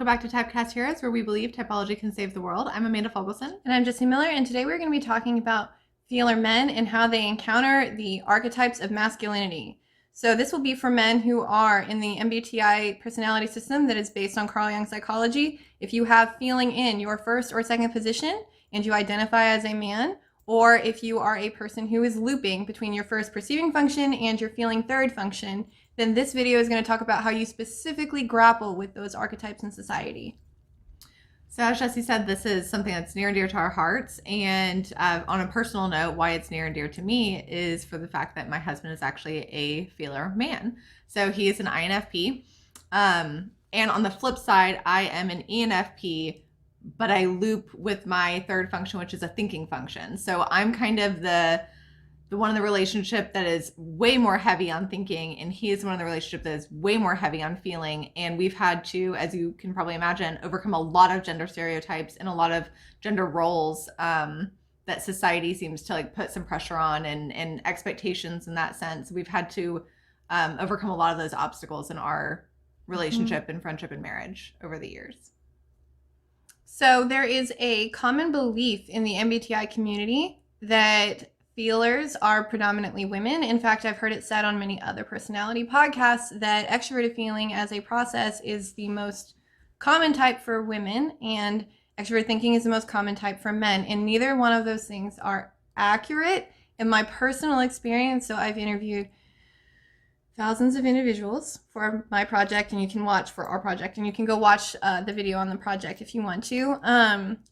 welcome back to Typecast Heroes, where we believe typology can save the world. I'm Amanda Fogelson. And I'm Jessie Miller, and today we're going to be talking about feeler men and how they encounter the archetypes of masculinity. So this will be for men who are in the MBTI personality system that is based on Carl Jung psychology. If you have feeling in your first or second position and you identify as a man, or if you are a person who is looping between your first perceiving function and your feeling third function, then this video is going to talk about how you specifically grapple with those archetypes in society. So as Jessie said, this is something that's near and dear to our hearts. And on a personal note, why it's near and dear to me is for the fact that my husband is actually a feeler man. So he is an INFP. And on the flip side, I am an ENFP, but I loop with my third function, which is a thinking function. So I'm kind of the one in the relationship that is way more heavy on thinking, and he is one in the relationship that is way more heavy on feeling. And we've had to, as you can probably imagine, overcome a lot of gender stereotypes and a lot of gender roles that society seems to like put some pressure on and expectations in that sense. We've had to overcome a lot of those obstacles in our relationship and friendship and marriage over the years. So there is a common belief in the MBTI community that feelers are predominantly women. In fact, I've heard it said on many other personality podcasts that extroverted feeling as a process is the most common type for women and extroverted thinking is the most common type for men. And neither one of those things are accurate in my personal experience. So I've interviewed thousands of individuals for my project, and you can watch for our project, and you can go watch the video on the project if you want to.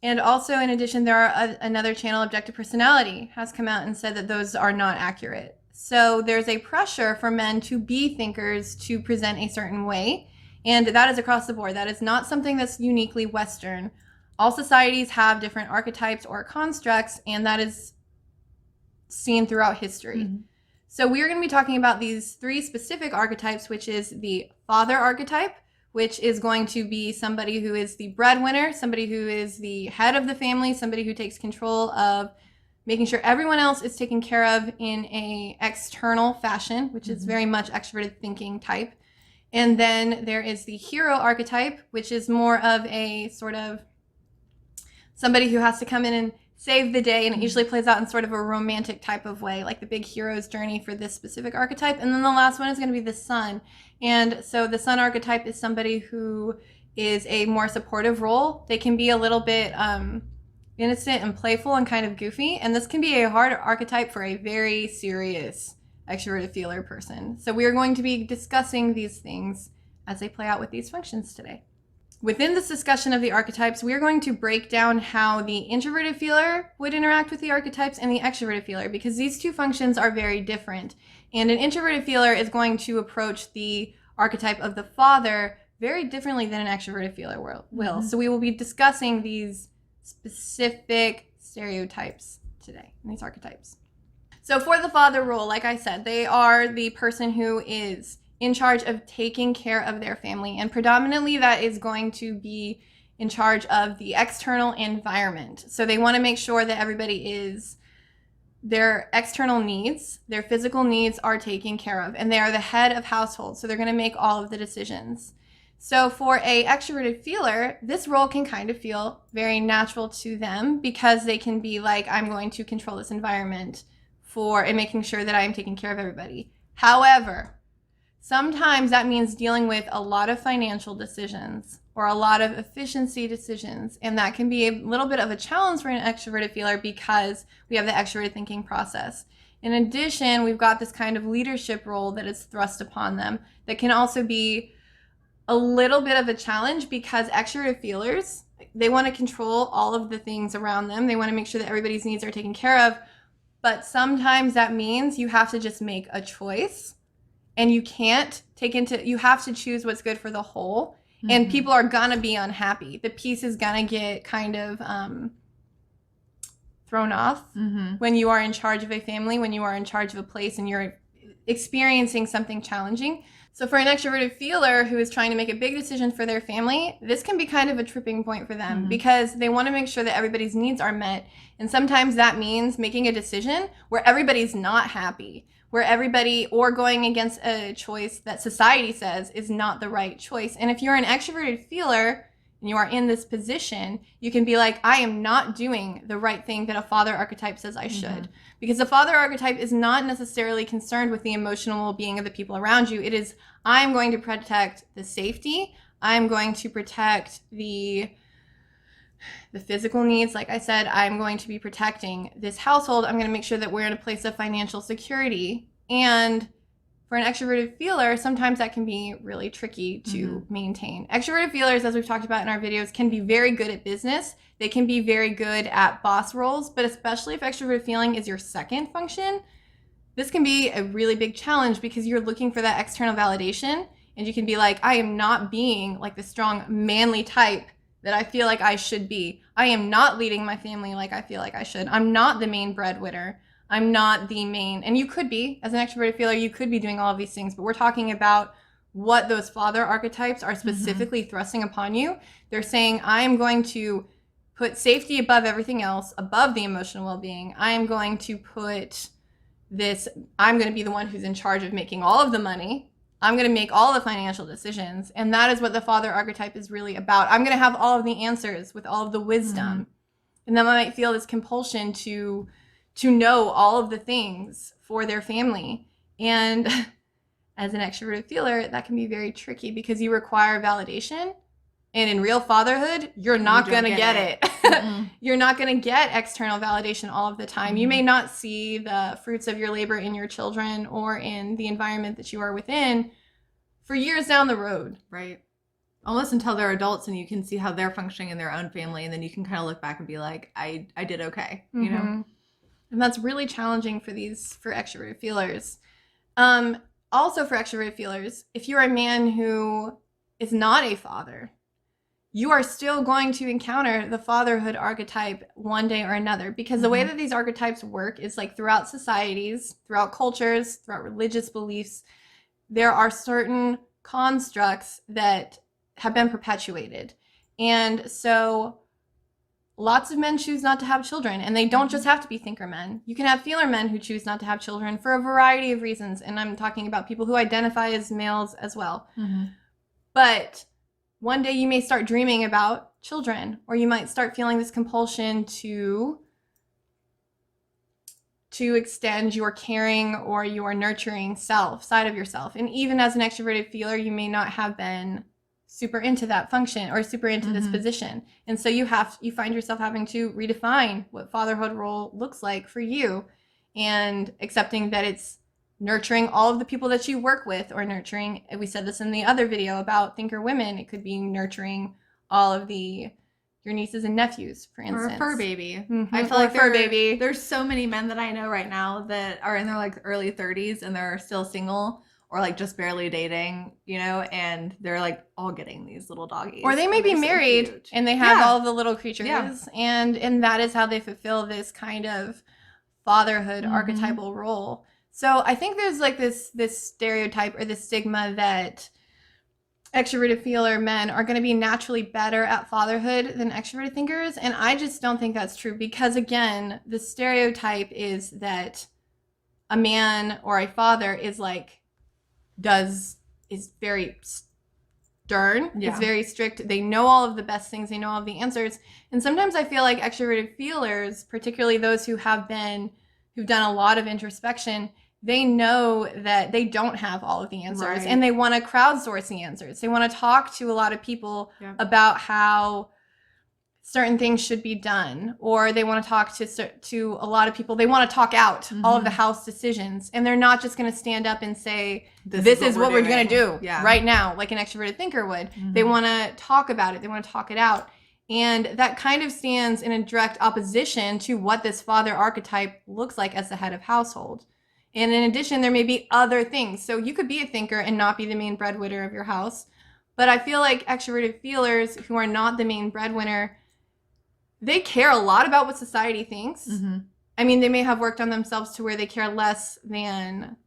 And also, in addition, there are another channel, Objective Personality, has come out and said that those are not accurate. So there's a pressure for men to be thinkers, to present a certain way, and that is across the board. That is not something that's uniquely Western. All societies have different archetypes or constructs, and that is seen throughout history. Mm-hmm. So we are going to be talking about these three specific archetypes, which is the Father Archetype, which is going to be somebody who is the breadwinner, somebody who is the head of the family, somebody who takes control of making sure everyone else is taken care of in a external fashion, which is very much extroverted thinking type. And then there is the Hero Archetype, which is more of a sort of somebody who has to come in and save the day, and it usually plays out in sort of a romantic type of way, like the big hero's journey for this specific archetype. And then the last one is going to be the Sun. And so the Sun archetype is somebody who is a more supportive role. They can be a little bit innocent and playful and kind of goofy, and this can be a hard archetype for a very serious extroverted feeler person. So we are going to be discussing these things as they play out with these functions today. Within this discussion of the archetypes, we are going to break down how the introverted feeler would interact with the archetypes and the extroverted feeler, because these two functions are very different. And an introverted feeler is going to approach the archetype of the father very differently than an extroverted feeler will. So we will be discussing these specific stereotypes today, these archetypes. So for the father role, like I said, they are the person who is in charge of taking care of their family, and predominantly that is going to be in charge of the external environment. So they want to make sure that everybody is, their external needs, their physical needs are taken care of, and they are the head of household, so they're going to make all of the decisions. So for a extroverted feeler, this role can kind of feel very natural to them, because they can be like, I'm going to control this environment and making sure that I am taking care of everybody. However, sometimes that means dealing with a lot of financial decisions or a lot of efficiency decisions, and that can be a little bit of a challenge for an extroverted feeler because we have the extroverted thinking process. In addition, we've got this kind of leadership role that is thrust upon them that can also be a little bit of a challenge, because extroverted feelers, they want to control all of the things around them. They want to make sure that everybody's needs are taken care of, but sometimes that means you have to just make a choice. And you have to choose what's good for the whole. And people are gonna be unhappy. The piece is gonna get kind of thrown off when you are in charge of a family, when you are in charge of a place and you're experiencing something challenging. So for an extroverted feeler who is trying to make a big decision for their family, this can be kind of a tripping point for them because they want to make sure that everybody's needs are met. And sometimes that means making a decision where everybody's not happy, or going against a choice that society says is not the right choice. And if you're an extroverted feeler, and you are in this position, you can be like, I am not doing the right thing that a father archetype says I should. Because the father archetype is not necessarily concerned with the emotional well-being of the people around you. It is, I'm going to protect the safety. I'm going to protect the physical needs. Like I said, I'm going to be protecting this household. I'm going to make sure that we're in a place of financial security. And for an extroverted feeler, sometimes that can be really tricky to maintain. Extroverted feelers, as we've talked about in our videos, can be very good at business. They can be very good at boss roles, but especially if extroverted feeling is your second function, this can be a really big challenge because you're looking for that external validation, and you can be like, I am not being like the strong manly type that I feel like I should be. I am not leading my family like I feel like I should. I'm not the main breadwinner. I'm not the main, and you could be, as an extroverted feeler, you could be doing all of these things, but we're talking about what those father archetypes are specifically thrusting upon you. They're saying, I am going to put safety above everything else, above the emotional well-being. I am going to put this, I'm going to be the one who's in charge of making all of the money. I'm going to make all the financial decisions. And that is what the father archetype is really about. I'm going to have all of the answers with all of the wisdom. And then I might feel this compulsion to know all of the things for their family. And as an extroverted feeler, that can be very tricky because you require validation. And in real fatherhood, you're not going to get it. You're not going to get external validation all of the time. You may not see the fruits of your labor in your children or in the environment that you are within for years down the road. Right. Almost until they're adults and you can see how they're functioning in their own family. And then you can kind of look back and be like, I did okay, you know? And that's really challenging for extroverted feelers. Also for extroverted feelers, if you're a man who is not a father, you are still going to encounter the fatherhood archetype one day or another, because the way that these archetypes work is like throughout societies, throughout cultures, throughout religious beliefs, there are certain constructs that have been perpetuated. And so lots of men choose not to have children, and they don't just have to be thinker men. You can have feeler men who choose not to have children for a variety of reasons, and I'm talking about people who identify as males as well. But one day you may start dreaming about children, or you might start feeling this compulsion to extend your caring or your nurturing side of yourself. And even as an extroverted feeler, you may not have been super into that function or super into this position. And so you find yourself having to redefine what fatherhood role looks like for you, and accepting that it's nurturing all of the people that you work with, or nurturing, we said this in the other video about thinker women, it could be nurturing all of your nieces and nephews, for instance. Or a fur baby. I feel like fur baby. There's so many men that I know right now that are in their like early 30s and they're still single, or like just barely dating, you know, and they're like all getting these little doggies. Or they may be married and they have all of the little creatures, and that is how they fulfill this kind of fatherhood archetypal role. So I think there's like this stereotype or this stigma that extroverted feeler men are going to be naturally better at fatherhood than extroverted thinkers, and I just don't think that's true, because again, the stereotype is that a man or a father is very stern. It's very strict. They know all of the best things. They know all of the answers. And sometimes I feel like extroverted feelers, particularly those who've done a lot of introspection, they know that they don't have all of the answers, and they want to crowdsource the answers. They want to talk to a lot of people about how certain things should be done, or they want to talk to a lot of people. They want to talk out all of the house decisions, and they're not just going to stand up and say, this is what we're going to do right now, like an extroverted thinker would. They want to talk about it. They want to talk it out. And that kind of stands in a direct opposition to what this father archetype looks like as the head of household. And in addition, there may be other things. So you could be a thinker and not be the main breadwinner of your house. But I feel like extroverted feelers who are not the main breadwinner, they care a lot about what society thinks. I mean, they may have worked on themselves to where they care less than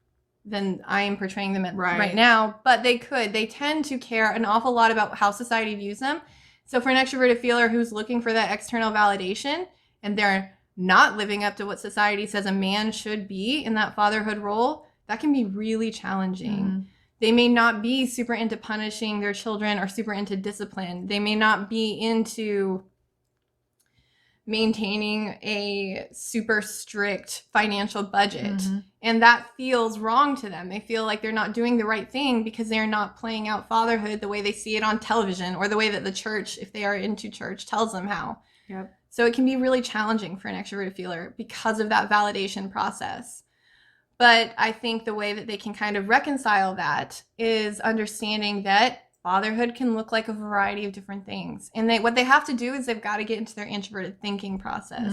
I am portraying them right now. But they tend to care an awful lot about how society views them. So for an extroverted feeler who's looking for that external validation, and they're not living up to what society says a man should be in that fatherhood role, that can be really challenging. They may not be super into punishing their children or super into discipline. They may not be into maintaining a super strict financial budget. And that feels wrong to them. They feel like they're not doing the right thing because they're not playing out fatherhood the way they see it on television or the way that the church, if they are into church, tells them how. Yep. So it can be really challenging for an extroverted feeler because of that validation process. But I think the way that they can kind of reconcile that is understanding that fatherhood can look like a variety of different things. And what they have to do is they've got to get into their introverted thinking process,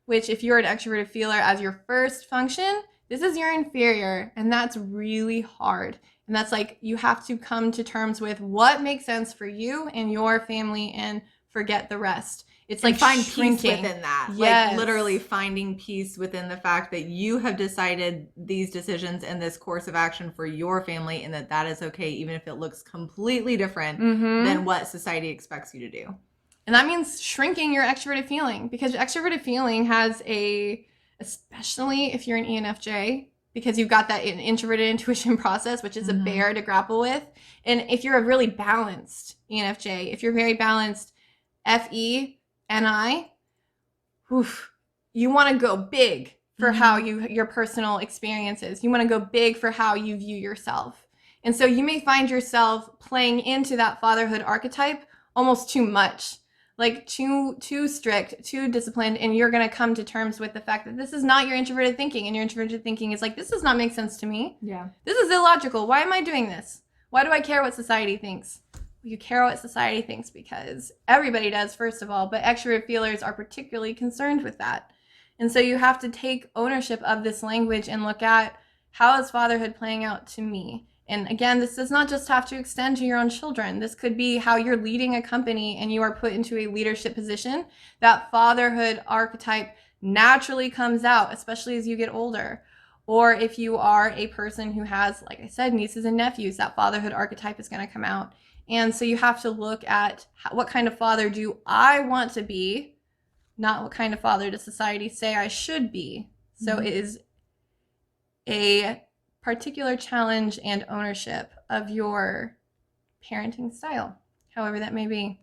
which if you're an extroverted feeler as your first function, this is your inferior. And that's really hard. And that's like, you have to come to terms with what makes sense for you and your family and forget the rest. It's like find shrinking. peace within that. Yes. Like literally finding peace within the fact that you have decided these decisions and this course of action for your family, and that is okay, even if it looks completely different than what society expects you to do. And that means shrinking your extroverted feeling, because extroverted feeling has especially if you're an ENFJ, because you've got that introverted intuition process, which is a bear to grapple with. And if you're a really balanced ENFJ, if you're very balanced FE, NI, you want to go big for how your personal experiences. You want to go big for how you view yourself. And so you may find yourself playing into that fatherhood archetype almost too much, like too strict, too disciplined, and you're going to come to terms with the fact that this is not your introverted thinking, and your introverted thinking is like, this does not make sense to me. Yeah. This is illogical. Why am I doing this? Why do I care what society thinks? You care what society thinks because everybody does, first of all, but extroverted feelers are particularly concerned with that. And so you have to take ownership of this language and look at, how is fatherhood playing out to me? And again, this does not just have to extend to your own children. This could be how you're leading a company and you are put into a leadership position. That fatherhood archetype naturally comes out, especially as you get older. Or if you are a person who has, like I said, nieces and nephews, that fatherhood archetype is going to come out. And so you have to look at what kind of father do I want to be, not what kind of father does society say I should be. So it is a particular challenge and ownership of your parenting style, however that may be.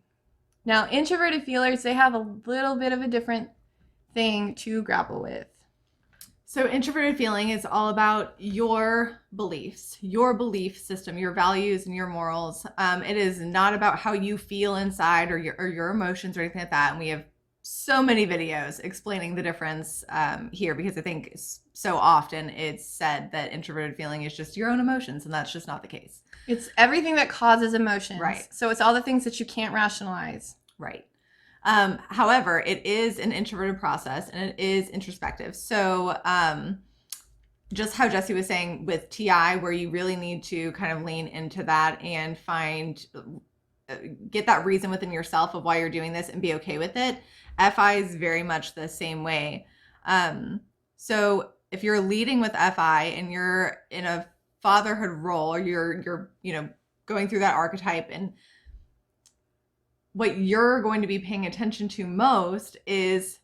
Now, introverted feelers, they have a little bit of a different thing to grapple with. So introverted feeling is all about your beliefs, your belief system, your values and your morals. It is not about how you feel inside or your emotions or anything like that. And we have so many videos explaining the difference here, because I think so often it's said that introverted feeling is just your own emotions, and that's just not the case. It's everything that causes emotions. Right. So it's all the things that you can't rationalize. Right. However, it is an introverted process and it is introspective. So just how Jesse was saying with TI, where you really need to kind of lean into that and get that reason within yourself of why you're doing this and be okay with it. FI is very much the same way. So if you're leading with FI and you're in a fatherhood role, or you're going through that archetype, and what you're going to be paying attention to most is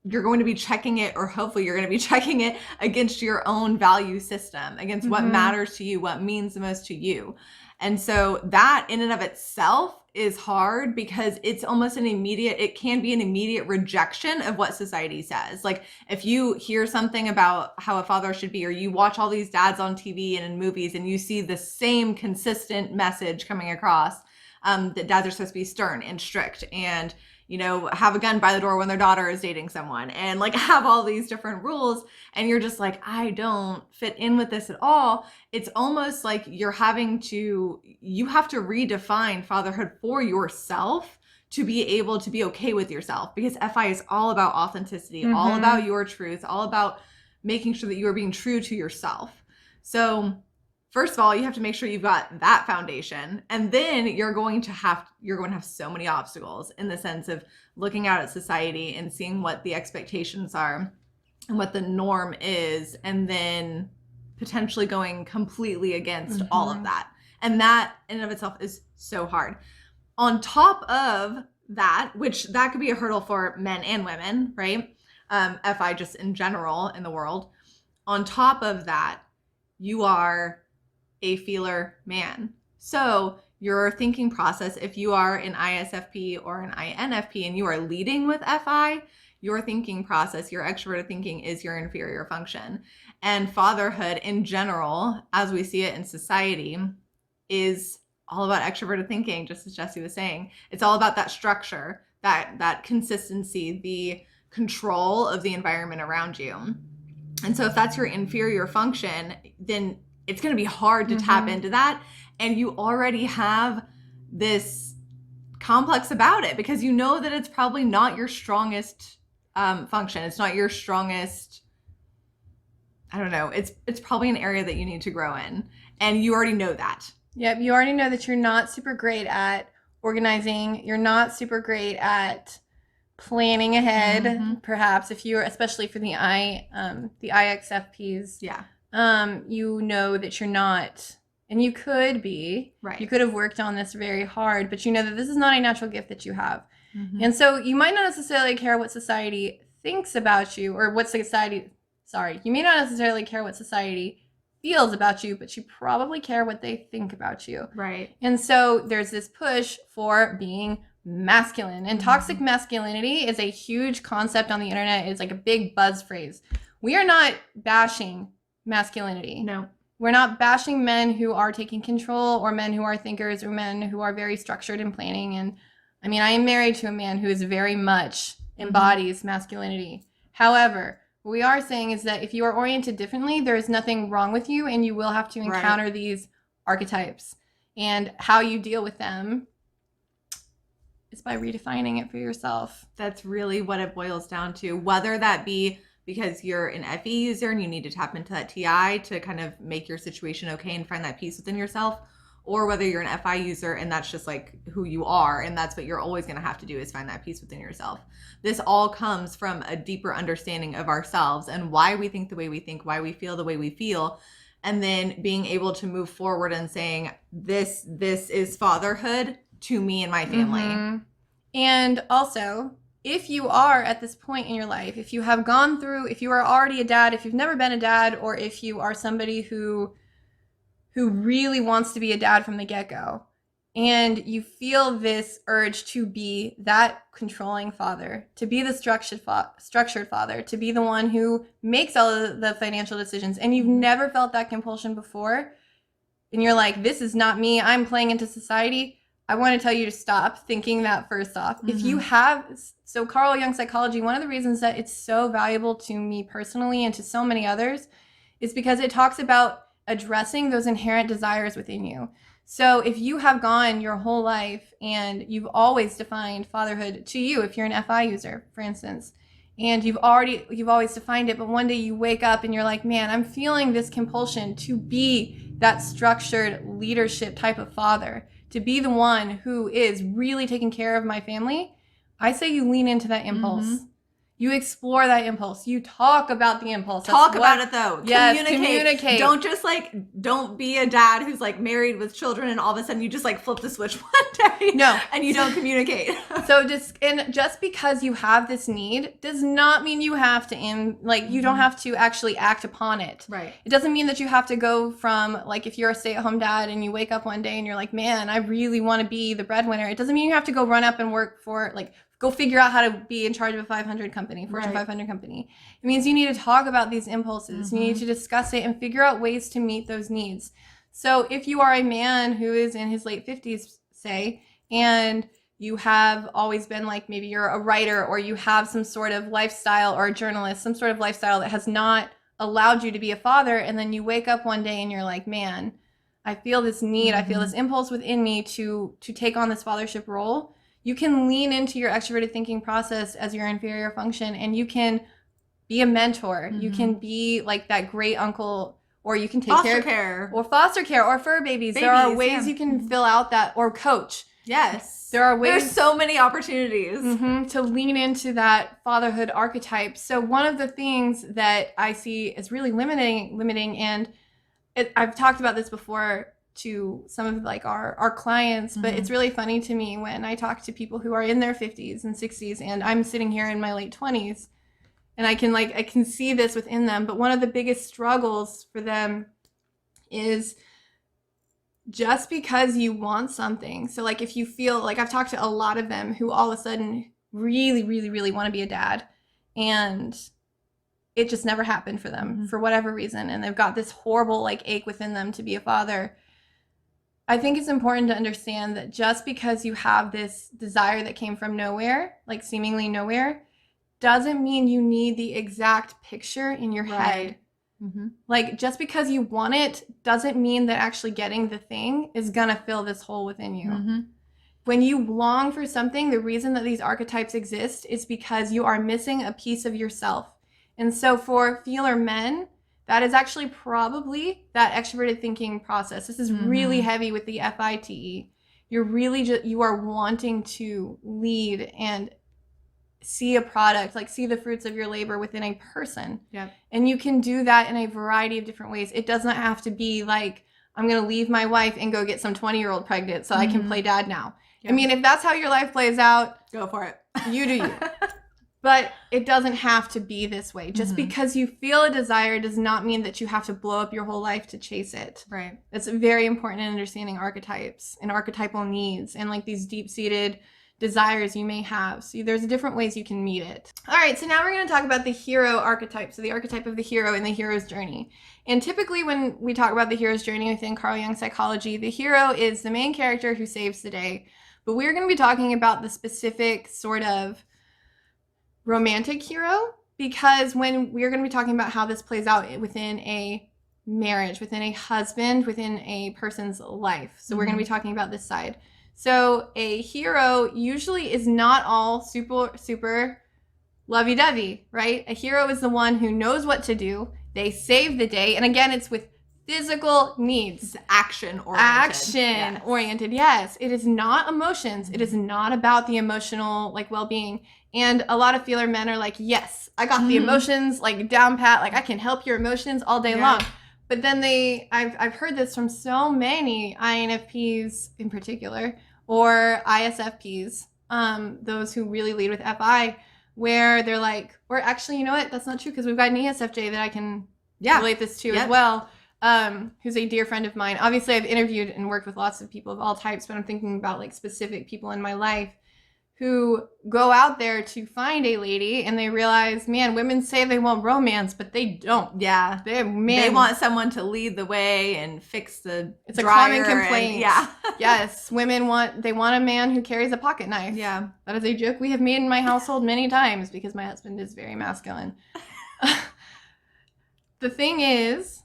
you're going to be checking it, or hopefully you're going to be checking it against your own value system, against what matters to you, what means the most to you. And so that in and of itself is hard, because it's almost it can be an immediate rejection of what society says. Like if you hear something about how a father should be, or you watch all these dads on TV and in movies and you see the same consistent message coming across, that dads are supposed to be stern and strict and, have a gun by the door when their daughter is dating someone, and like have all these different rules, and you're just like, I don't fit in with this at all. It's almost like you have to redefine fatherhood for yourself to be able to be okay with yourself, because FI is all about authenticity, all about your truth, all about making sure that you are being true to yourself. So first of all, you have to make sure you've got that foundation, and then you're going to have so many obstacles in the sense of looking out at society and seeing what the expectations are and what the norm is, and then potentially going completely against all of that. And that in and of itself is so hard. On top of that, which that could be a hurdle for men and women, right? FI just in general in the world. On top of that, you are a feeler man. So your thinking process, if you are an ISFP or an INFP and you are leading with FI, your thinking process, your extroverted thinking is your inferior function. And fatherhood in general, as we see it in society, is all about extroverted thinking, just as Jesse was saying. It's all about that structure, that consistency, the control of the environment around you. And so if that's your inferior function, then it's going to be hard to tap into that. And you already have this complex about it because you know that it's probably not your strongest function. It's not your strongest, I don't know. It's probably an area that you need to grow in. And you already know that. Yep. You already know that you're not super great at organizing. You're not super great at planning ahead, perhaps, if you're, especially for the IXFPs. Yeah. You know that you're not, and you could be, right. You could have worked on this very hard, but you know that this is not a natural gift that you have. And so you might not necessarily care what society thinks about you, or what society, you may not necessarily care what society feels about you, but you probably care what they think about you. Right. And so there's this push for being masculine, and toxic masculinity is a huge concept on the internet. It's like a big buzz phrase. We are not bashing masculinity. No. We're not bashing men who are taking control, or men who are thinkers, or men who are very structured in planning. And I mean, I am married to a man who is very much embodies masculinity. However, what we are saying is that if you are oriented differently, there is nothing wrong with you, and you will have to encounter these archetypes. And how you deal with them is by redefining it for yourself. That's really what it boils down to, whether that be because you're an FE user and you need to tap into that TI to kind of make your situation okay and find that peace within yourself, or whether you're an FI user and that's just like who you are and that's what you're always going to have to do is find that peace within yourself. This all comes from a deeper understanding of ourselves and why we think the way we think, why we feel the way we feel, and then being able to move forward and saying, this is fatherhood to me and my family. And also, if you are at this point in your life, if you have gone through, if you are already a dad, if you've never been a dad, or if you are somebody who really wants to be a dad from the get-go, and you feel this urge to be that controlling father, to be the structured father, to be the one who makes all of the financial decisions, and you've never felt that compulsion before, and you're like, this is not me, I'm playing into society, I want to tell you to stop thinking that first off. If you have, so Carl Jung psychology, one of the reasons that it's so valuable to me personally and to so many others is because it talks about addressing those inherent desires within you. So if you have gone your whole life and you've always defined fatherhood to you, if you're an FI user, for instance, and you've always defined it, but one day you wake up and you're like, man, I'm feeling this compulsion to be that structured leadership type of father, to be the one who is really taking care of my family, I say you lean into that impulse. You explore that impulse. You talk about the impulse. Talk about it though. Yes, communicate. Don't just don't be a dad who's like married with children and all of a sudden you just like flip the switch one day. No. And you don't communicate. So just because you have this need does not mean you have to you don't have to actually act upon it. Right. It doesn't mean that you have to go from, like, if you're a stay-at-home dad and you wake up one day and you're like, man, I really want to be the breadwinner. It doesn't mean you have to go run up and work for, go figure out how to be in charge of a 500 company, Fortune 500 company. It means you need to talk about these impulses. You need to discuss it and figure out ways to meet those needs. So if you are a man who is in his late 50s, say, and you have always been maybe you're a writer, or you have some sort of lifestyle, or a journalist, some sort of lifestyle that has not allowed you to be a father, and then you wake up one day and you're like, man, I feel this need, I feel this impulse within me to take on this fathership role. You can lean into your extroverted thinking process as your inferior function, and you can be a mentor. You can be like that great uncle, or you can take foster care or fur babies. There are ways you can fill out that, or coach. Yes. There are ways. There's so many opportunities to lean into that fatherhood archetype. So one of the things that I see as really limiting, and I've talked about this before to some of our clients, but it's really funny to me when I talk to people who are in their 50s and 60s, and I'm sitting here in my late 20s, and I can see this within them. But one of the biggest struggles for them is just because you want something. So like if you feel like, I've talked to a lot of them who all of a sudden really, really, really want to be a dad, and it just never happened for them for whatever reason. And they've got this horrible like ache within them to be a father. I think it's important to understand that just because you have this desire that came from nowhere, like seemingly nowhere, doesn't mean you need the exact picture in your head. Like just because you want it doesn't mean that actually getting the thing is gonna fill this hole within you. When you long for something, the reason that these archetypes exist is because you are missing a piece of yourself. And so for feeler men, that is actually probably that extroverted thinking process. This is really heavy with the FITE. You're really you are wanting to lead and see a product, like see the fruits of your labor within a person. And you can do that in a variety of different ways. It doesn't have to be like, I'm going to leave my wife and go get some 20-year-old pregnant so I can play dad now. I mean, if that's how your life plays out, go for it. You do you. But it doesn't have to be this way. Just because you feel a desire does not mean that you have to blow up your whole life to chase it. Right. That's very important in understanding archetypes and archetypal needs and like these deep-seated desires you may have. So there's different ways you can meet it. All right, so now we're going to talk about the hero archetype. So the archetype of the hero and the hero's journey. And typically when we talk about the hero's journey within Carl Jung psychology, the hero is the main character who saves the day. But we're going to be talking about the specific sort of romantic hero, because when we're going to be talking about how this plays out within a marriage, within a husband, within a person's life. So we're going to be talking about this side. So a hero usually is not all super lovey-dovey, right? A hero is the one who knows what to do. They save the day. And again, it's with physical needs. It's action-oriented. Action-oriented, yes. It is not emotions. It is not about the emotional, like, well-being. And a lot of feeler men are like, yes, I got the emotions, like, down pat. Like, I can help your emotions all day long. But then I've heard this from so many INFPs in particular, or ISFPs, those who really lead with FI, where they're like, or actually, you know what? That's not true, because we've got an ESFJ that I can relate this to as well. Who's a dear friend of mine. Obviously, I've interviewed and worked with lots of people of all types, but I'm thinking about like specific people in my life who go out there to find a lady and they realize, man, women say they want romance, but they don't. Yeah. They want someone to lead the way and fix the It's a common complaint. And, Yes. Women want a man who carries a pocket knife. Yeah. That is a joke we have made in my household many times because my husband is very masculine. The thing is,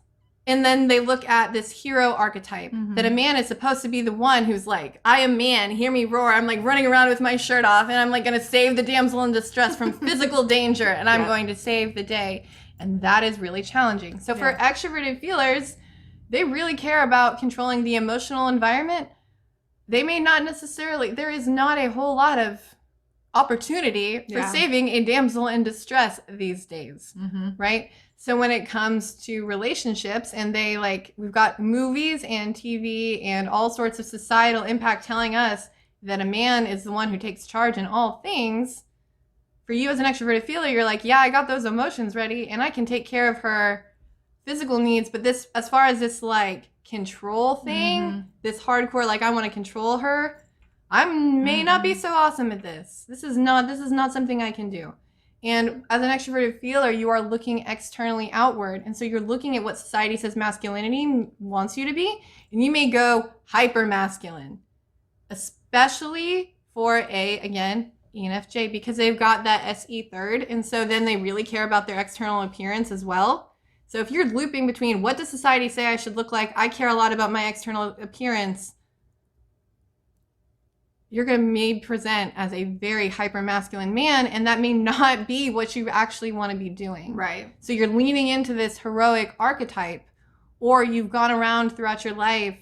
and then they look at this hero archetype, that a man is supposed to be the one who's like, I am man, hear me roar. I'm like running around with my shirt off and I'm like going to save the damsel in distress from physical danger and I'm going to save the day. And that is really challenging. So for extroverted feelers, they really care about controlling the emotional environment. They may not necessarily, there is not a whole lot of opportunity for saving a damsel in distress these days, right? So when it comes to relationships, and we've got movies and TV and all sorts of societal impact telling us that a man is the one who takes charge in all things. For you as an extroverted feeler, you're like, yeah, I got those emotions ready and I can take care of her physical needs. But this, as far as this like control thing, this hardcore, like I want to control her, I may not be so awesome at this. This is not something I can do. And as an extroverted feeler, you are looking externally outward. And so you're looking at what society says masculinity wants you to be. And you may go hyper masculine, especially for again, ENFJ, because they've got that SE third. And so then they really care about their external appearance as well. So if you're looping between what does society say I should look like, I care a lot about my external appearance, you're going to maybe present as a very hyper-masculine man, and that may not be what you actually want to be doing. Right. So you're leaning into this heroic archetype, or you've gone around throughout your life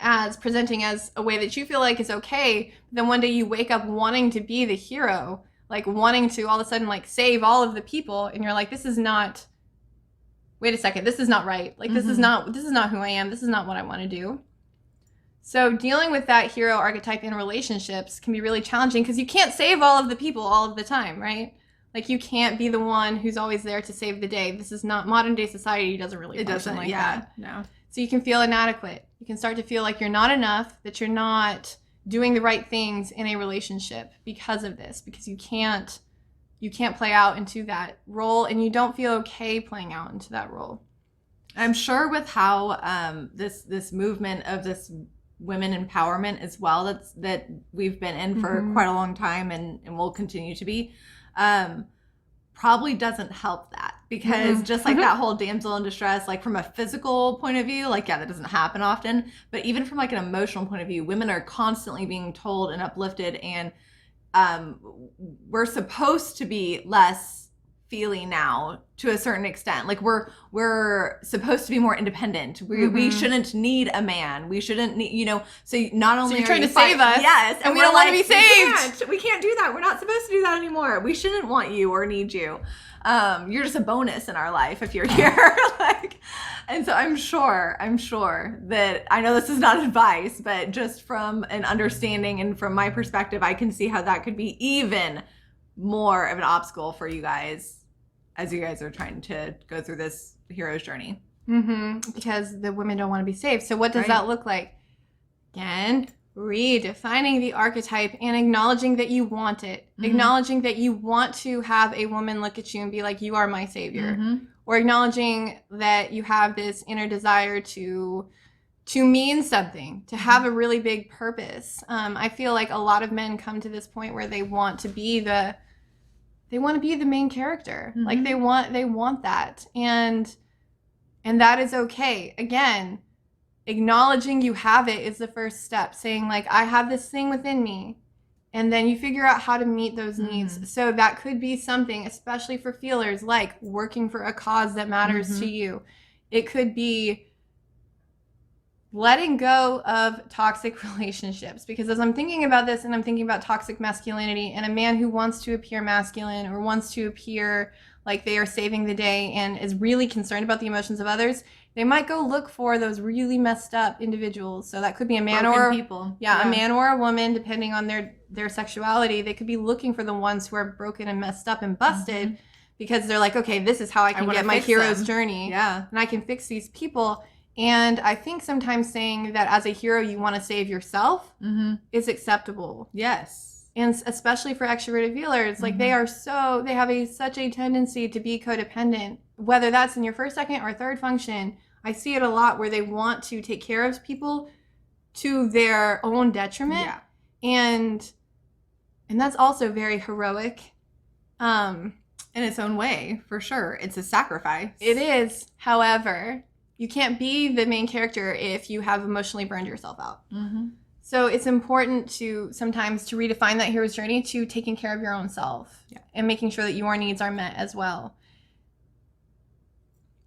as presenting as a way that you feel like is okay, then one day you wake up wanting to be the hero, like wanting to all of a sudden like save all of the people, and you're like, this is not, wait a second, this is not right. Like this is not who I am. This is not what I want to do. So dealing with that hero archetype in relationships can be really challenging because you can't save all of the people all of the time, right? Like you can't be the one who's always there to save the day. This is not modern day society doesn't really function like that. No. So you can feel inadequate. You can start to feel like you're not enough, that you're not doing the right things in a relationship because of this, because you can't play out into that role, and you don't feel okay playing out into that role. I'm sure with how this movement of this women empowerment as well that we've been in for quite a long time and will continue to be, probably doesn't help that, because just like that whole damsel in distress, like from a physical point of view, like, yeah, that doesn't happen often, but even from like an emotional point of view, women are constantly being told and uplifted, and we're supposed to be less feely now to a certain extent. Like we're supposed to be more independent. We shouldn't need a man. We shouldn't need, so not only so you're trying to save us. Yes. And we don't want to be saved. We can't do that. We're not supposed to do that anymore. We shouldn't want you or need you. You're just a bonus in our life if you're here. And so I'm sure that, I know this is not advice, but just from an understanding and from my perspective, I can see how that could be even more of an obstacle for you guys as you guys are trying to go through this hero's journey. Because the women don't want to be saved. So what does that look like? Again, redefining the archetype and acknowledging that you want it. Acknowledging that you want to have a woman look at you and be like, you are my savior. Or acknowledging that you have this inner desire to mean something, to have a really big purpose. I feel like a lot of men come to this point where they want to be the main character. Like they want that. And that is okay. Again, acknowledging you have it is the first step. Saying like, I have this thing within me. And then you figure out how to meet those needs. So that could be something, especially for feelers, like working for a cause that matters to you. It could be letting go of toxic relationships, because as I'm thinking about this and I'm thinking about toxic masculinity and a man who wants to appear masculine or wants to appear like they are saving the day and is really concerned about the emotions of others, they might go look for those really messed up individuals. So that could be a man or people. Yeah, a man or a woman, depending on their sexuality. They could be looking for the ones who are broken and messed up and busted, because they're like, okay, this is how I can get my hero's journey. Yeah. And I can fix these people. And I think sometimes saying that as a hero you want to save yourself is acceptable. Yes. And especially for extroverted feelers, like they have such a tendency to be codependent, whether that's in your first, second, or third function. I see it a lot where they want to take care of people to their own detriment. Yeah. And that's also very heroic. In its own way, for sure. It's a sacrifice. It is. However, you can't be the main character if you have emotionally burned yourself out. So it's important to sometimes to redefine that hero's journey to taking care of your own self and making sure that your needs are met as well.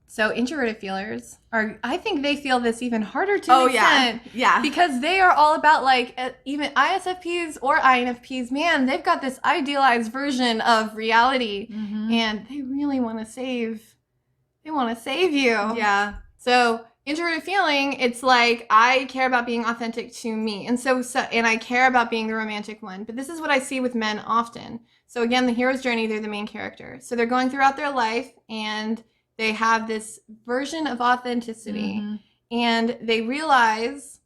So introverted feelers I think they feel this even harder to an extent. Yeah. Because they are all about like, even ISFPs or INFPs, man, they've got this idealized version of reality and they really want to save you. Yeah. So introverted feeling, it's like, I care about being authentic to me. And and I care about being the romantic one. But this is what I see with men often. So again, the hero's journey, they're the main character. So they're going throughout their life and they have this version of authenticity and they realize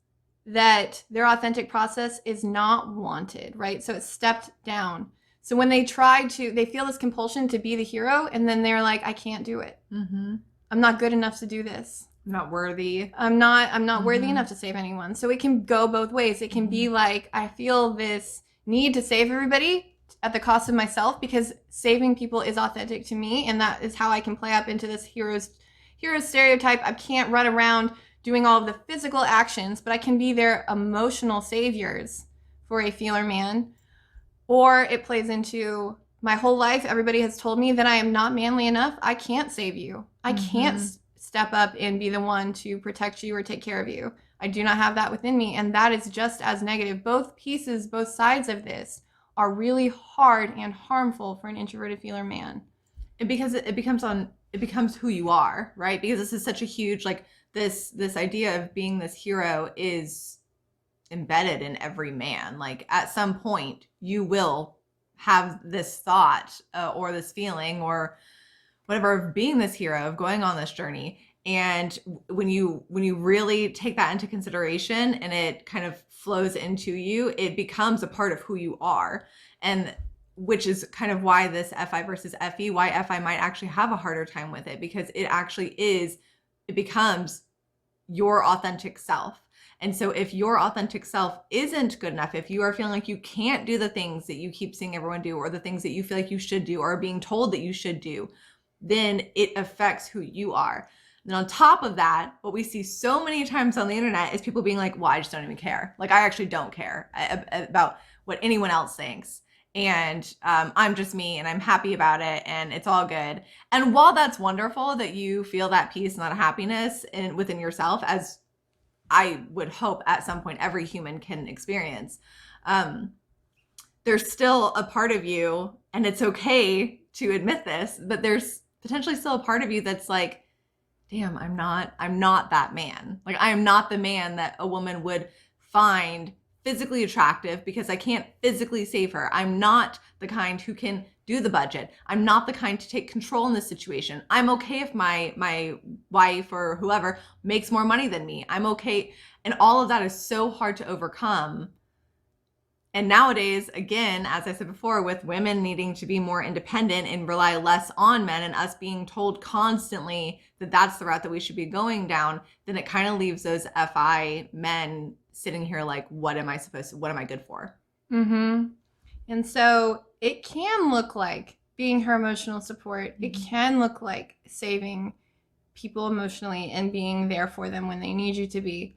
that their authentic process is not wanted, right? So it's stepped down. So when they they feel this compulsion to be the hero, and then they're like, I can't do it. I'm not good enough to do this. I'm not worthy. I'm not worthy enough to save anyone. So it can go both ways. It can be like, I feel this need to save everybody at the cost of myself, because saving people is authentic to me, and that is how I can play up into this hero stereotype. I can't run around doing all of the physical actions, but I can be their emotional saviors for a feeler man. Or it plays into, my whole life everybody has told me that I am not manly enough. I can't save you. I can't step up and be the one to protect you or take care of you. I do not have that within me, and that is just as negative. Both sides of this are really hard and harmful for an introverted feeler man. Because it becomes who you are, right? Because this is such a huge, like, this idea of being this hero is embedded in every man. Like, at some point you will have this thought or this feeling or whatever of being this hero, of going on this journey. And when you really take that into consideration and it kind of flows into you, it becomes a part of who you are. And which is kind of why this FI versus FE, why FI might actually have a harder time with it, because it becomes your authentic self. And so if your authentic self isn't good enough, if you are feeling like you can't do the things that you keep seeing everyone do, or the things that you feel like you should do, or are being told that you should do, then it affects who you are. And on top of that, what we see so many times on the internet is people being like, well, I just don't even care. Like, I actually don't care about what anyone else thinks. And I'm just me and I'm happy about it and it's all good. And while that's wonderful that you feel that peace and that happiness within yourself, as I would hope at some point every human can experience, there's still a part of you, and it's okay to admit this, but there's potentially still a part of you that's like, damn, I'm not that man. Like, I am not the man that a woman would find physically attractive because I can't physically save her. I'm not the kind who can do the budget. I'm not the kind to take control in this situation. I'm okay if my wife or whoever makes more money than me. I'm okay. And all of that is so hard to overcome. And nowadays, again, as I said before, with women needing to be more independent and rely less on men, and us being told constantly that that's the route that we should be going down, then it kind of leaves those FI men sitting here like, what am I good for? Mm-hmm. And so it can look like being her emotional support. Mm-hmm. It can look like saving people emotionally and being there for them when they need you to be.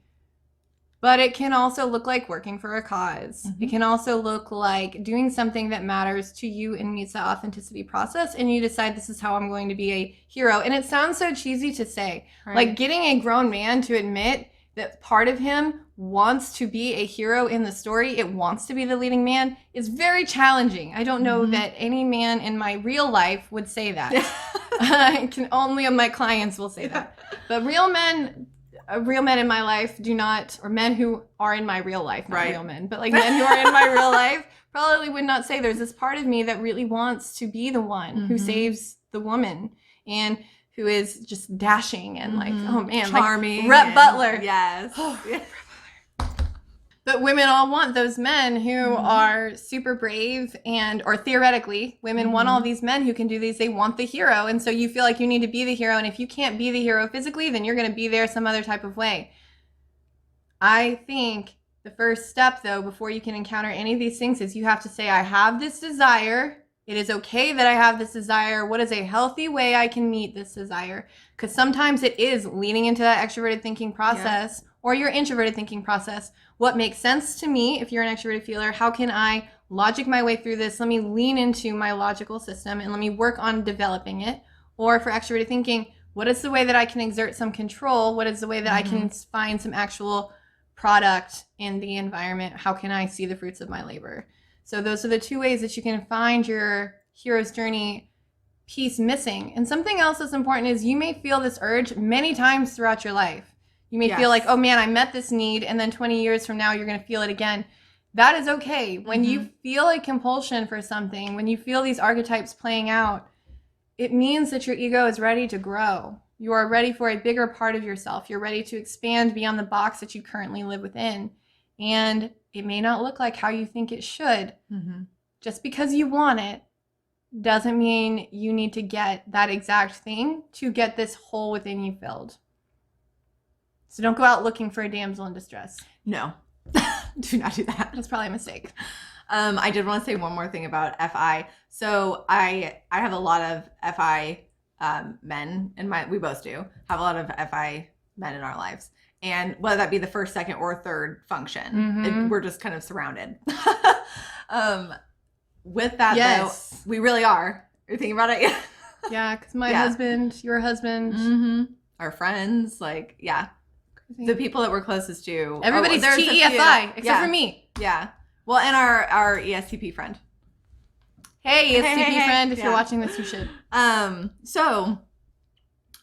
But it can also look like working for a cause. Mm-hmm. It can also look like doing something that matters to you and meets the authenticity process, and you decide, this is how I'm going to be a hero. And it sounds so cheesy to say. Right. Like, getting a grown man to admit that part of him wants to be a hero in the story, it wants to be the leading man, is very challenging. I don't know that any man in my real life would say that. Only of my clients will say that. But real men in my life do not, or men who are in my real life, not real men, but like men who are in my real life probably would not say, there's this part of me that really wants to be the one who saves the woman and who is just dashing and like, oh man, charming, like Rhett Butler. Yes. But women all want those men who are super brave, or theoretically, women want all these men who can do these. They want the hero. And so you feel like you need to be the hero. And if you can't be the hero physically, then you're going to be there some other type of way. I think the first step, though, before you can encounter any of these things is you have to say, I have this desire. It is okay that I have this desire. What is a healthy way I can meet this desire? Because sometimes it is leaning into that extroverted thinking process or your introverted thinking process. What makes sense to me if you're an extroverted feeler? How can I logic my way through this? Let me lean into my logical system and let me work on developing it. Or for extroverted thinking, what is the way that I can exert some control? What is the way that I can find some actual product in the environment? How can I see the fruits of my labor? So those are the two ways that you can find your hero's journey piece missing. And something else that's important is you may feel this urge many times throughout your life. You may feel like, oh man, I met this need, and then 20 years from now, you're going to feel it again. That is okay. When you feel a compulsion for something, when you feel these archetypes playing out, it means that your ego is ready to grow. You are ready for a bigger part of yourself. You're ready to expand beyond the box that you currently live within. And it may not look like how you think it should. Just because you want it doesn't mean you need to get that exact thing to get this hole within you filled. So don't go out looking for a damsel in distress. No, do not do that. That's probably a mistake. I did want to say one more thing about FI. So I have a lot of FI men we both do have a lot of FI men in our lives. And whether that be the first, second, or third function, we're just kind of surrounded. With that, though, we really are. You're thinking about it? Yeah, because my husband, your husband. Our friends, like, the people that we're closest to. Everybody's TEFI, except for me. Yeah. Well, and our ESTP friend. Hey, ESTP friend, if you're watching this, you should. So,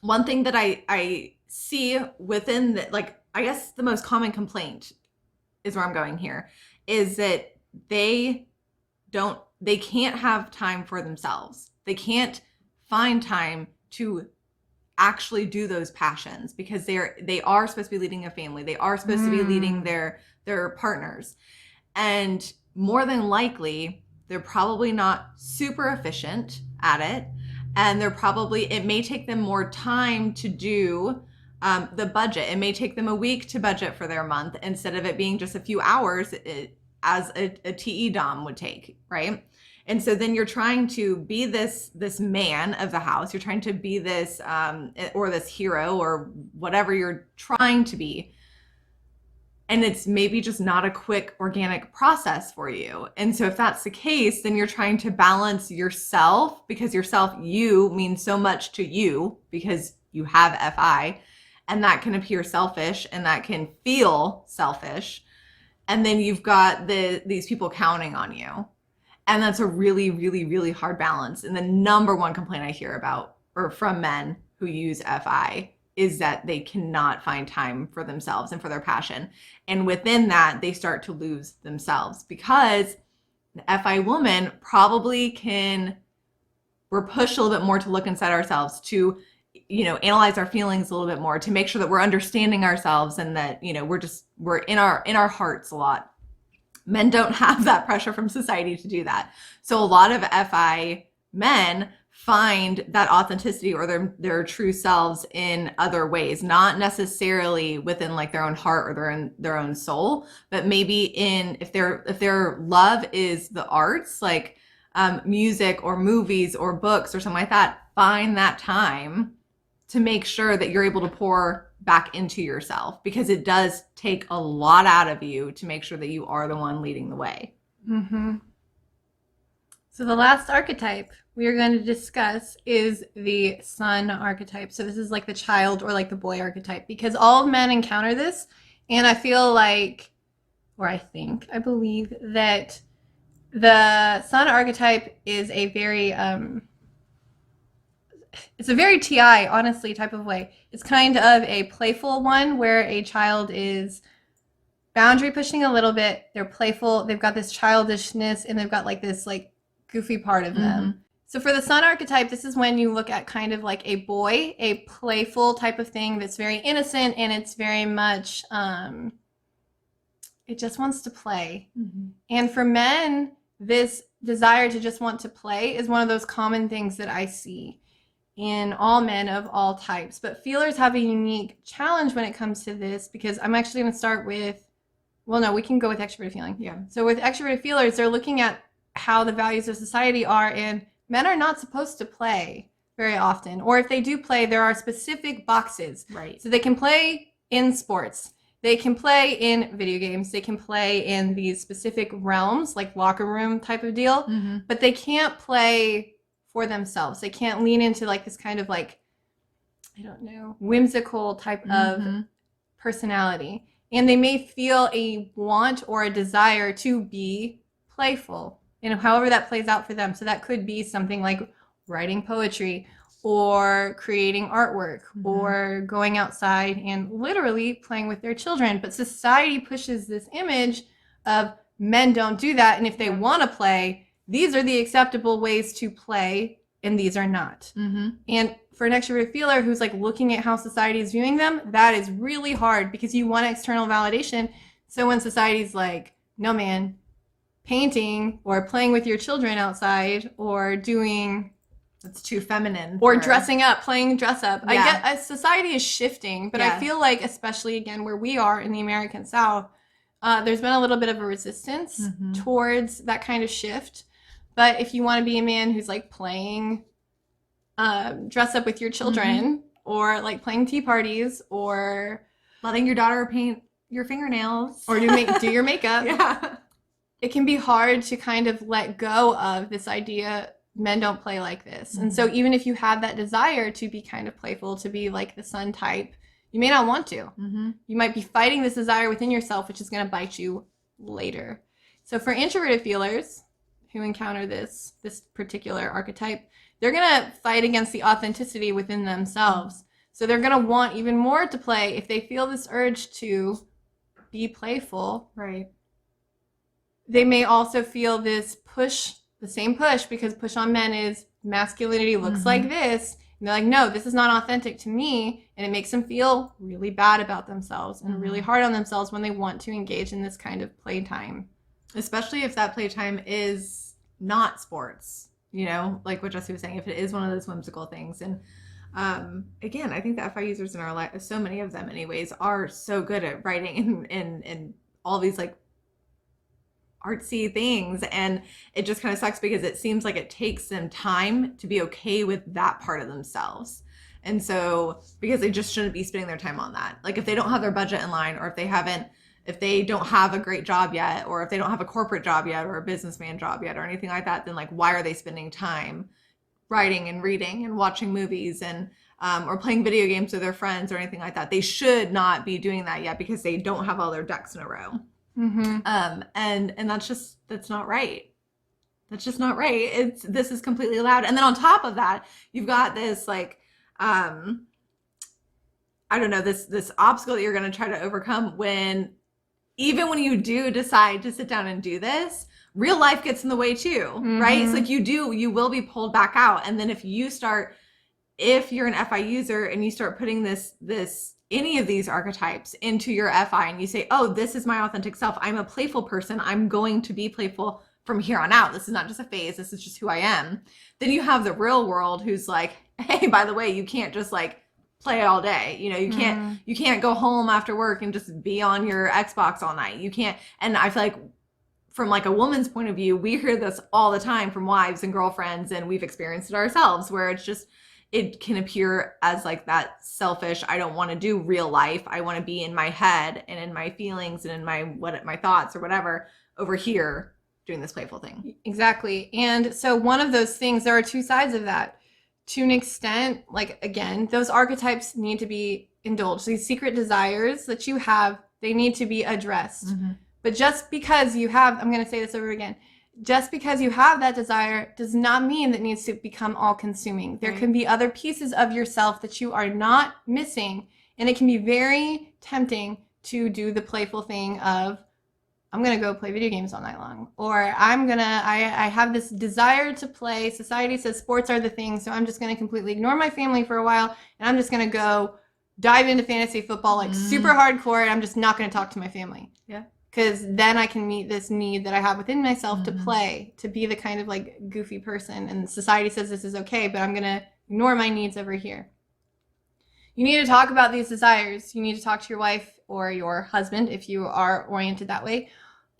one thing that I see within I guess the most common complaint is where I'm going here, is that they can't have time for themselves. They can't find time to actually do those passions, because they are supposed to be leading a family. They are supposed to be leading their partners. And more than likely, they're probably not super efficient at it. And it may take them more time to do the budget. It may take them a week to budget for their month instead of it being just a few hours as a TE Dom would take, right? And so then you're trying to be this man of the house. You're trying to be this or this hero or whatever you're trying to be. And it's maybe just not a quick organic process for you. And so if that's the case, then you're trying to balance yourself, because you means so much to you because you have FI, and that can appear selfish and that can feel selfish. And then you've got these people counting on you. And that's a really, really, really hard balance. And the number one complaint I hear about, or from men who use FI, is that they cannot find time for themselves and for their passion. And within that, they start to lose themselves, because an FI woman probably we're pushed a little bit more to look inside ourselves, to, analyze our feelings a little bit more, to make sure that we're understanding ourselves, and that, we're in our hearts a lot. Men don't have that pressure from society to do that. So a lot of FI men find that authenticity or their true selves in other ways, not necessarily within like their own heart or their own soul, but maybe if their love is the arts, like music or movies or books or something like that, find that time to make sure that you're able to pour back into yourself, because it does take a lot out of you to make sure that you are the one leading the way. Mm-hmm. So the last archetype we are going to discuss is the sun archetype. So this is like the child or like the boy archetype, because all men encounter this. And I feel like, or I believe that the sun archetype is a very, it's a very TI, honestly, type of way. It's kind of a playful one where a child is boundary pushing a little bit. They're playful. They've got this childishness, and they've got like this like goofy part of them. So for the sun archetype, this is when you look at kind of like a boy, a playful type of thing that's very innocent, and it's very much, it just wants to play. And for men, this desire to just want to play is one of those common things that I see in all men of all types. But feelers have a unique challenge when it comes to this, because I'm actually going to start with, well, no, we can go with extroverted feeling. Yeah. So with extroverted feelers, they're looking at how the values of society are, and men are not supposed to play very often. Or if they do play, there are specific boxes. Right. So they can play in sports. They can play in video games. They can play in these specific realms, like locker room type of deal. But they can't play for themselves. They can't lean into like this kind of like, I don't know, whimsical type of personality. And they may feel a want or a desire to be playful, however that plays out for them. So that could be something like writing poetry or creating artwork or going outside and literally playing with their children. But society pushes this image of men don't do that. And if they want to play, these are the acceptable ways to play, and these are not. And for an extroverted feeler who's like looking at how society is viewing them, that is really hard, because you want external validation. So when society's like, no man, painting or playing with your children outside or doing, it's too feminine, or dressing up, playing dress up. Yeah. I get society is shifting, but I feel like, especially again where we are in the American South, there's been a little bit of a resistance towards that kind of shift. But if you want to be a man who's like playing dress up with your children, or like playing tea parties, or letting your daughter paint your fingernails, or do your makeup, it can be hard to kind of let go of this idea men don't play like this. And so even if you have that desire to be kind of playful, to be like the sun type, you may not want to. You might be fighting this desire within yourself, which is going to bite you later. So for introverted feelers who encounter this particular archetype, they're going to fight against the authenticity within themselves. So they're going to want even more to play if they feel this urge to be playful. Right. They may also feel this push, the same push, because push on men is masculinity looks like this, And they're like, no, this is not authentic to me. And it makes them feel really bad about themselves and really hard on themselves when they want to engage in this kind of playtime. Especially if that playtime is not sports, you know, like what Jesse was saying, if it is one of those whimsical things. And again, I think the FI users in our life, so many of them anyways, are so good at writing and all these like artsy things. And it just kind of sucks because it seems like it takes them time to be okay with that part of themselves. And so, because they just shouldn't be spending their time on that. Like if they don't have their budget in line, or if they don't have a great job yet, or if they don't have a corporate job yet, or a businessman job yet, or anything like that, then like, why are they spending time writing and reading and watching movies and or playing video games with their friends or anything like that? They should not be doing that yet because they don't have all their ducks in a row. And that's not right. That's just not right. This is completely allowed. And then on top of that, you've got this like, I don't know, this obstacle that you're going to try to overcome even when you do decide to sit down and do this, real life gets in the way too, right? It's like you will be pulled back out. And then if you're an FI user and you start putting any of these archetypes into your FI and you say, oh, this is my authentic self. I'm a playful person. I'm going to be playful from here on out. This is not just a phase. This is just who I am. Then you have the real world who's like, hey, by the way, you can't just like play all day. You know, you can't go home after work and just be on your Xbox all night. You can't. And I feel like from like a woman's point of view, we hear this all the time from wives and girlfriends, and we've experienced it ourselves, where it can appear as like that selfish, I don't want to do real life. I want to be in my head and in my feelings and in my thoughts or whatever over here doing this playful thing. Exactly. And so one of those things, there are two sides of that. To an extent, like again, those archetypes need to be indulged. These secret desires that you have, they need to be addressed. But just because you have, I'm going to say this over again, just because you have that desire does not mean that it needs to become all consuming. There can be other pieces of yourself that you are not missing. And it can be very tempting to do the playful thing of, I'm going to go play video games all night long. Or I have this desire to play. Society says sports are the thing. So I'm just going to completely ignore my family for a while. And I'm just going to go dive into fantasy football like super hardcore. And I'm just not going to talk to my family. Yeah. Because then I can meet this need that I have within myself to play, to be the kind of like goofy person. And society says this is okay, but I'm going to ignore my needs over here. You need to talk about these desires. You need to talk to your wife or your husband if you are oriented that way,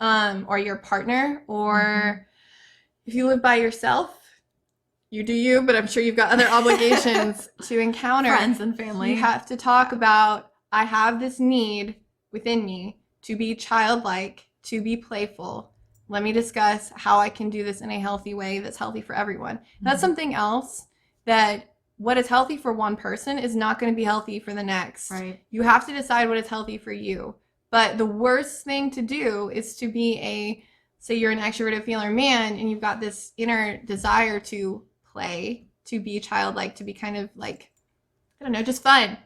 or your partner, or if you live by yourself, you do you, but I'm sure you've got other obligations to encounter. Friends and family. You have to talk about, I have this need within me to be childlike, to be playful. Let me discuss how I can do this in a healthy way that's healthy for everyone. That's something else that what is healthy for one person is not going to be healthy for the next. Right. You have to decide what is healthy for you. But the worst thing to do is to be say you're an extroverted feeler man and you've got this inner desire to play, to be childlike, to be kind of like, I don't know, just fun.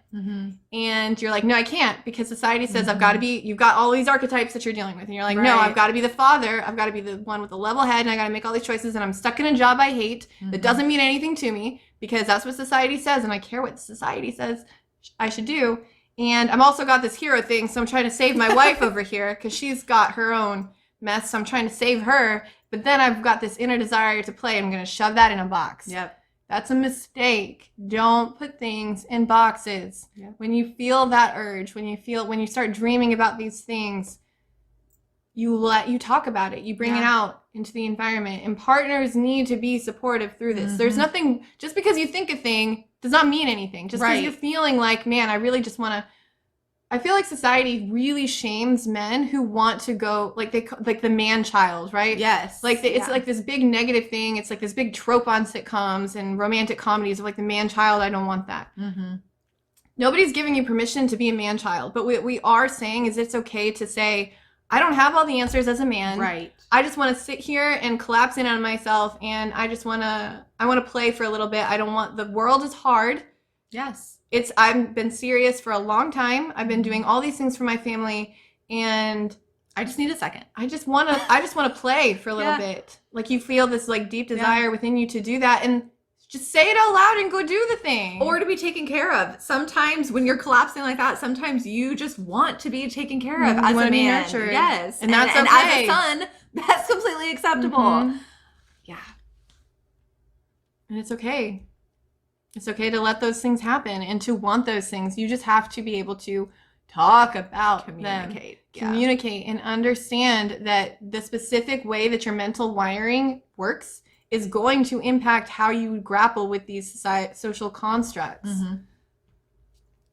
And you're like, no, I can't, because society says I've got to be, you've got all these archetypes that you're dealing with. And you're like, no, I've got to be the father. I've got to be the one with a level head, and I got to make all these choices, and I'm stuck in a job I hate that doesn't mean anything to me, because that's what society says, and I care what society says I should do. And I'm also got this hero thing, so I'm trying to save my wife over here because she's got her own mess, so I'm trying to save her. But then I've got this inner desire to play, and I'm going to shove that in a box. Yep. That's a mistake. Don't put things in boxes. Yep. When you feel that urge, when you start dreaming about these things, you talk about it. You bring it out into the environment. And partners need to be supportive through this. There's nothing, just because you think a thing does not mean anything. Just because you're feeling like, man, I really just want to, I feel like society really shames men who want to go, like the man child, right? Yes. Like it's like this big negative thing. It's like this big trope on sitcoms and romantic comedies of like the man child. I don't want that. Nobody's giving you permission to be a man child. But what we are saying is it's okay to say, I don't have all the answers as a man. Right. I just want to sit here and collapse in on myself, and I want to play for a little bit. I don't want, the world is hard. Yes. I've been serious for a long time. I've been doing all these things for my family, and I just need a second. I just want to play for a little bit. Like you feel this like deep desire within you to do that, and just say it out loud and go do the thing. Or to be taken care of. Sometimes when you're collapsing like that, sometimes you just want to be taken care of as a man. Be nurtured. Yes. And that's and okay. as a son, that's completely acceptable. Mm-hmm. Yeah. And it's okay. It's okay to let those things happen and to want those things. You just have to be able to talk about Communicate. them. Communicate and understand that the specific way that your mental wiring works is going to impact how you grapple with these social constructs. Mm-hmm.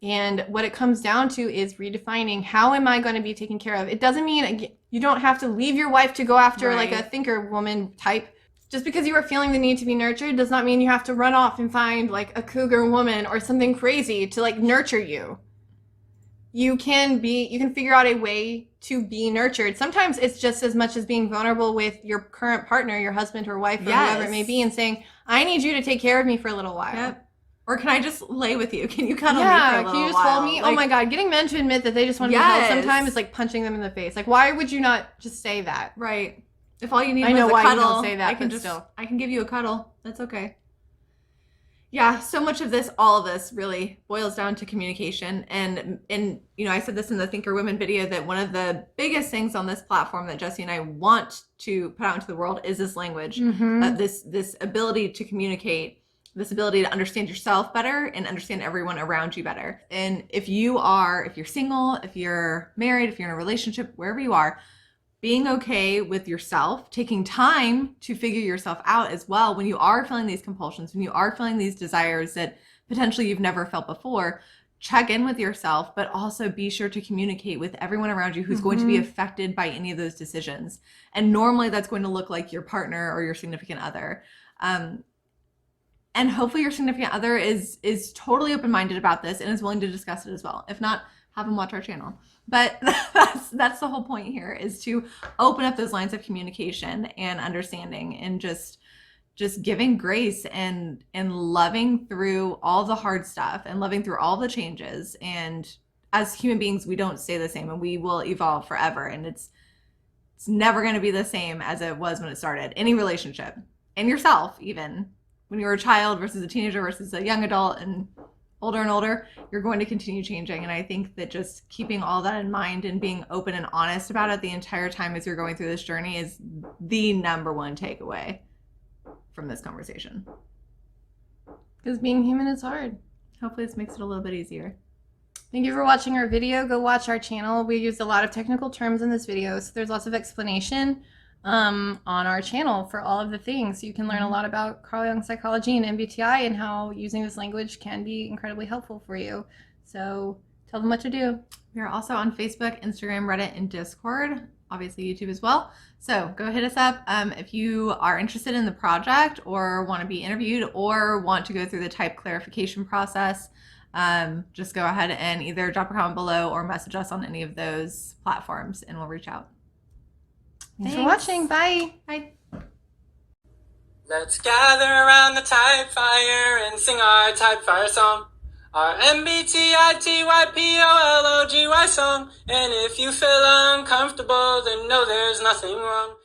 And what it comes down to is redefining, how am I going to be taken care of? It doesn't mean you don't have to leave your wife to go after like a thinker woman type. Just because you are feeling the need to be nurtured does not mean you have to run off and find like a cougar woman or something crazy to like nurture you. You can figure out a way to be nurtured. Sometimes it's just as much as being vulnerable with your current partner, your husband or wife or whoever it may be, and saying, I need you to take care of me for a little while. Yep. Or can I just lay with you? Can you cuddle me for a little while? Can you just hold me? Like, oh my God, getting men to admit that they just want to be held sometimes is like punching them in the face. Like, why would you not just say that? Right. If all you need I know was a why cuddle, you don't say that, I can give you a cuddle. That's okay. Yeah, so much of this, all of this really boils down to communication. And you know, I said this in the Thinker Women video that one of the biggest things on this platform that Jesse and I want to put out into the world is this language, this ability to communicate, this ability to understand yourself better and understand everyone around you better. And if you're single, if you're married, if you're in a relationship, wherever you are, being okay with yourself, taking time to figure yourself out as well when you are feeling these compulsions, when you are feeling these desires that potentially you've never felt before, check in with yourself, but also be sure to communicate with everyone around you who's going to be affected by any of those decisions. And normally that's going to look like your partner or your significant other. And hopefully your significant other is totally open-minded about this and is willing to discuss it as well. If not, have them watch our channel. But that's the whole point here, is to open up those lines of communication and understanding and just giving grace and loving through all the hard stuff and loving through all the changes. And as human beings, we don't stay the same and we will evolve forever. And it's never going to be the same as it was when it started. Any relationship, and yourself, even when you were a child versus a teenager versus a young adult and older, you're going to continue changing. And I think that just keeping all that in mind and being open and honest about it the entire time as you're going through this journey is the number one takeaway from this conversation. Because being human is hard. Hopefully this makes it a little bit easier. Thank you for watching our video. Go watch our channel. We used a lot of technical terms in this video, so there's lots of explanation on our channel for all of the things. You can learn a lot about Carl Jung psychology and MBTI and how using this language can be incredibly helpful for you. So tell them what to do. We are also on Facebook, Instagram, Reddit, and Discord. Obviously YouTube as well. So go hit us up if you are interested in the project or want to be interviewed or want to go through the type clarification process. Just go ahead and either drop a comment below or message us on any of those platforms and we'll reach out. Thanks for watching. Bye. Bye. Let's gather around the type fire and sing our type fire song. Our MBTI TYPOLOGY song. And if you feel uncomfortable, then know there's nothing wrong.